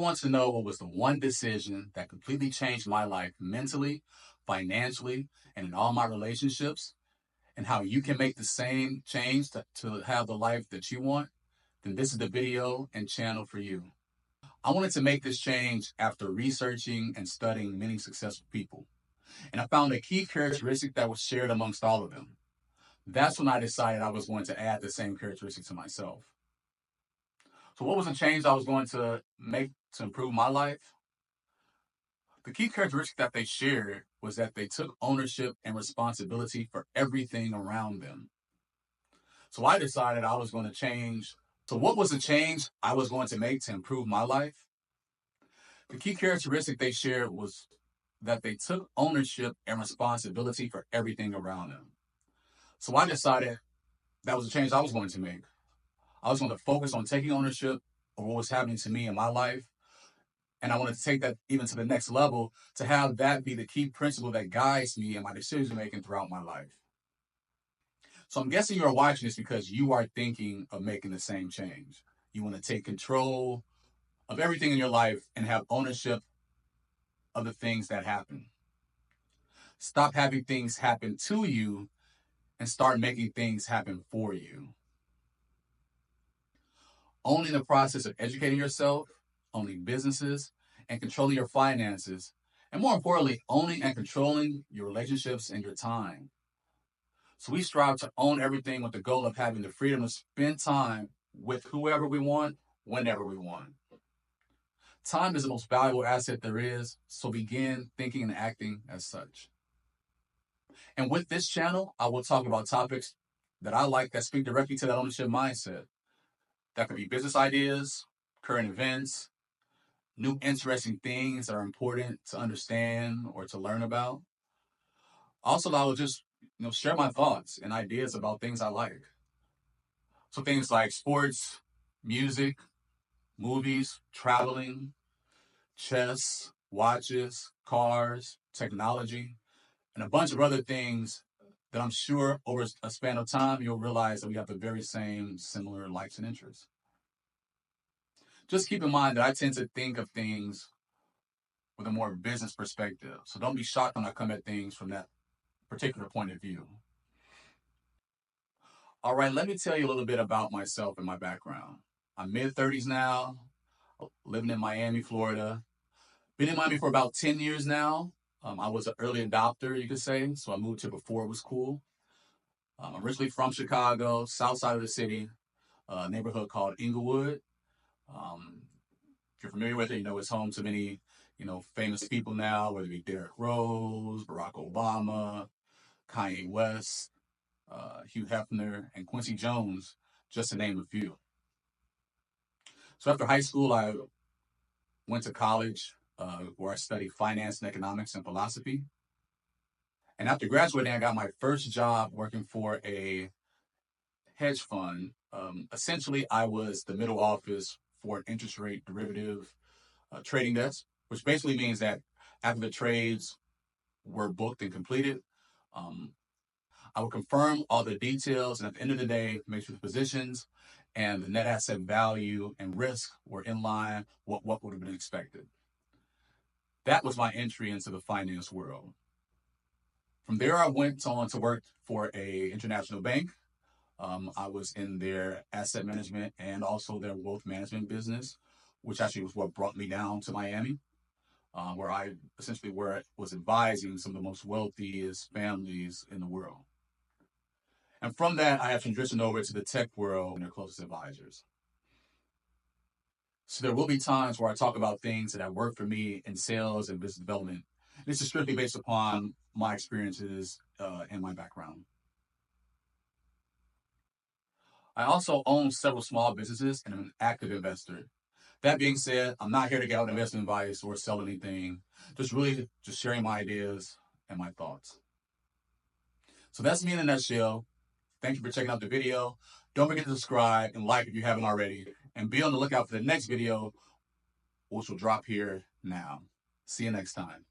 Want to know what was the one decision that completely changed my life mentally, financially, and in all my relationships, and how you can make the same change to have the life that you want, then this is the video and channel for you. I wanted to make this change after researching and studying many successful people, and I found a key characteristic that was shared amongst all of them. That's when I decided I was going to add the same characteristic to myself. So, what was the change I was going to make to improve my life? The key characteristic that they shared was that they took ownership and responsibility for everything around them. So I decided I was going to change. So, what was the change I was going to make to improve my life? The key characteristic they shared was that they took ownership and responsibility for everything around them. So I decided that was a change I was going to make. I was going to focus on taking ownership of what was happening to me in my life. And I wanted to take that even to the next level to have that be the key principle that guides me in my decision making throughout my life. So I'm guessing you're watching this because you are thinking of making the same change. You want to take control of everything in your life and have ownership of the things that happen. Stop having things happen to you and start making things happen for you. Owning the process of educating yourself, owning businesses, and controlling your finances, and more importantly, owning and controlling your relationships and your time. So we strive to own everything with the goal of having the freedom to spend time with whoever we want, whenever we want. Time is the most valuable asset there is, so begin thinking and acting as such. And with this channel, I will talk about topics that I like that speak directly to that ownership mindset. That could be business ideas, current events, new interesting things that are important to understand or to learn about. Also, I will just share my thoughts and ideas about things I like. So things like sports, music, movies, traveling, chess, watches, cars, technology, and a bunch of other things that I'm sure over a span of time you'll realize that we have the very same similar likes and interests. Just keep in mind that I tend to think of things with a more business perspective. So don't be shocked when I come at things from that particular point of view. All right, let me tell you a little bit about myself and my background. I'm mid-30s now, living in Miami, Florida. Been in Miami for about 10 years now. I was an early adopter, you could say, so I moved here before it was cool. I'm originally from Chicago, south side of the city, a neighborhood called Inglewood. If you're familiar with it, it's home to many, famous people now, whether it be Derrick Rose, Barack Obama, Kanye West, Hugh Hefner, and Quincy Jones, just to name a few. So after high school, I went to college where I studied finance and economics and philosophy. And after graduating, I got my first job working for a hedge fund. Essentially, I was the middle office for an interest rate derivative trading desk, which basically means that after the trades were booked and completed, I would confirm all the details, and at the end of the day, make sure the positions and the net asset value and risk were in line with what would have been expected. That was my entry into the finance world. From there, I went on to work for an international bank. I was in their asset management and also their wealth management business, which actually was what brought me down to Miami, where I essentially was advising some of the most wealthiest families in the world. And from that, I have transitioned over to the tech world and their closest advisors. So there will be times where I talk about things that have worked for me in sales and business development. This is strictly based upon my experiences and my background. I also own several small businesses and I'm an active investor. That being said, I'm not here to get out investment advice or sell anything. Just sharing my ideas and my thoughts. So that's me in a nutshell. Thank you for checking out the video. Don't forget to subscribe and like if you haven't already. And be on the lookout for the next video, which will drop here now. See you next time.